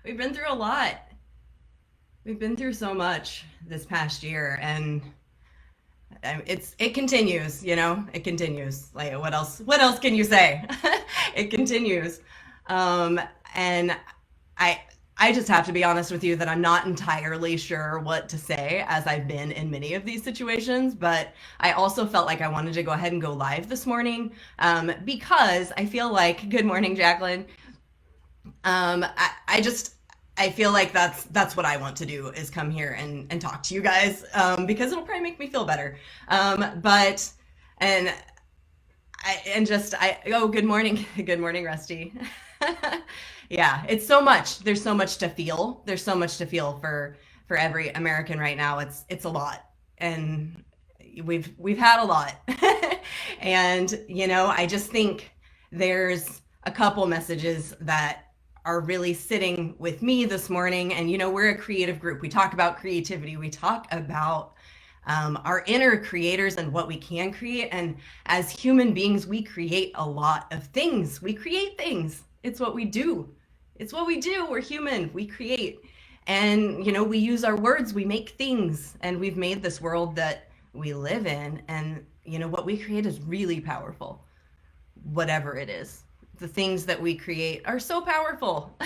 We've been through a lot. We've been through so much this past year, and it continues. It continues. Like what else? What else can you say? It continues, um, and I I just have to be honest with you that I'm not entirely sure what to say as I've been in many of these situations, but I also felt like I wanted to go ahead and go live this morning because I feel like, good morning, Jacqueline. I just I feel like that's what I want to do is come here and talk to you guys because it'll probably make me feel better. But and and just I oh good morning, good morning, Rusty. Yeah, it's so much. There's so much to feel. There's so much to feel for every American right now. It's a lot, and we've had a lot, and I just think there's a couple messages that are really sitting with me this morning. And we're a creative group. We talk about creativity. We talk about our inner creators and what we can create. And as human beings, we create a lot of things. We create things. It's what we do. It's what we do. We're human. We create. And, we use our words. We make things. And we've made this world that we live in. And, what we create is really powerful, whatever it is. The things that we create are so powerful.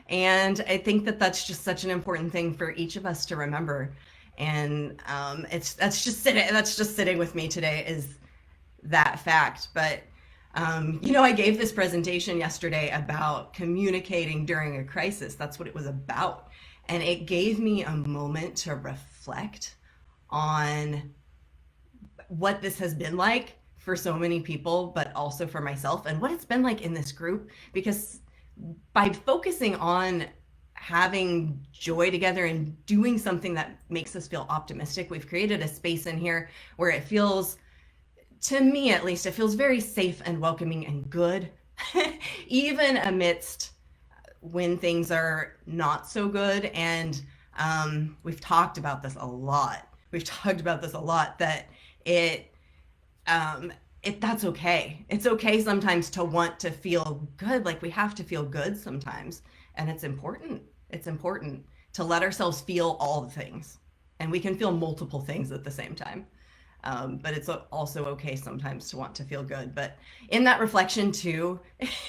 And I think that that's just such an important thing for each of us to remember. And that's just sitting with me today is that fact. But I gave this presentation yesterday about communicating during a crisis. That's what it was about. And it gave me a moment to reflect on what this has been like for so many people, but also for myself and what it's been like in this group. Because by focusing on having joy together and doing something that makes us feel optimistic, we've created a space in here where it feels, to me at least, it feels very safe and welcoming and good, even amidst when things are not so good. And we've talked about this a lot. We've talked about this a lot that it that's okay. It's okay sometimes to want to feel good. Like we have to feel good sometimes. And it's important. It's important to let ourselves feel all the things. And we can feel multiple things at the same time. But it's also okay sometimes to want to feel good. But in that reflection too,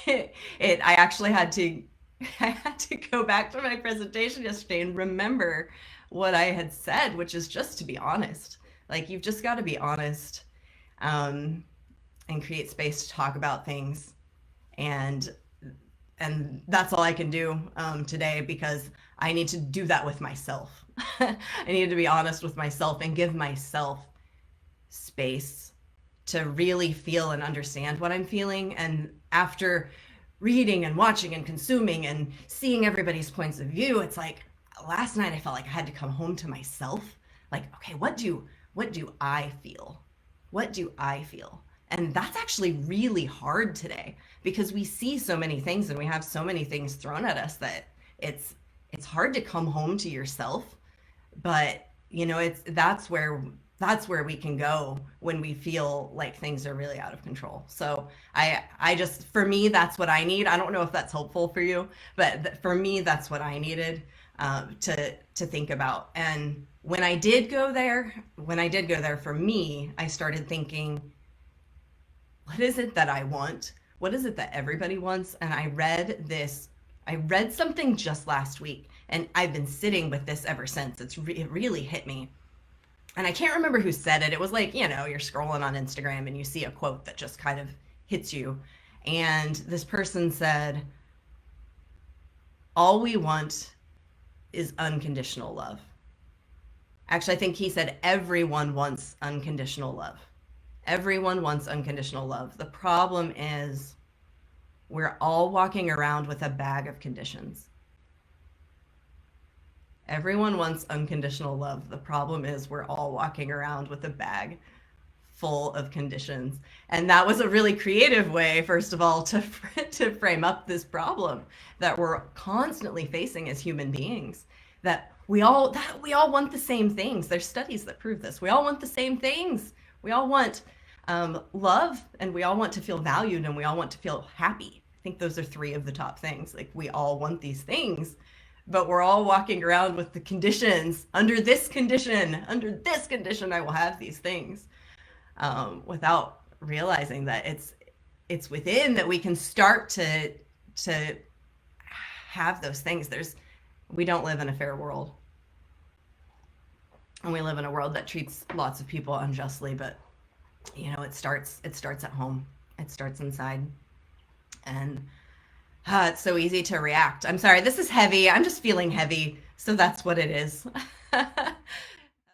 I actually had to I had to go back to my presentation yesterday and remember what I had said, which is just to be honest. Like you've just got to be honest, um, and create space to talk about things. And that's all I can do today because I need to do that with myself. I need to be honest with myself and give myself space to really feel and understand what I'm feeling. And after reading and watching and consuming and seeing everybody's points of view, it's like last night I felt like I had to come home to myself. Like, okay, what do I feel? What do I feel? And that's actually really hard today because we see so many things and we have so many things thrown at us that it's it's hard to come home to yourself. But it's that's where we can go when we feel like things are really out of control. So I just, for me, that's what I need. I don't know if that's helpful for you, but for me that's what I needed to think about. And when I did go there, for me, I started thinking, what is it that I want? What is it that everybody wants? And I read something just last week, and I've been sitting with this ever since. It really hit me. And I can't remember who said it. It was like, you're scrolling on Instagram and you see a quote that just kind of hits you. And this person said, all we want is unconditional love. Actually, I think he said everyone wants unconditional love. Everyone wants unconditional love. The problem is we're all walking around with a bag of conditions. Everyone wants unconditional love. The problem is we're all walking around with a bag full of conditions. And that was a really creative way, first of all, to frame up this problem that we're constantly facing as human beings. That we all want the same things. There's studies that prove this. We all want the same things. We all want love, and we all want to feel valued, and we all want to feel happy. think those are three of the top things. Like we all want these things, but we're all walking around with the conditions. Under this condition, I will have these things, without realizing that it's within that we can start to have those things. We don't live in a fair world, and we live in a world that treats lots of people unjustly. But it starts at home. It starts inside, and it's so easy to react. I'm sorry, this is heavy. I'm just feeling heavy, so that's what it is.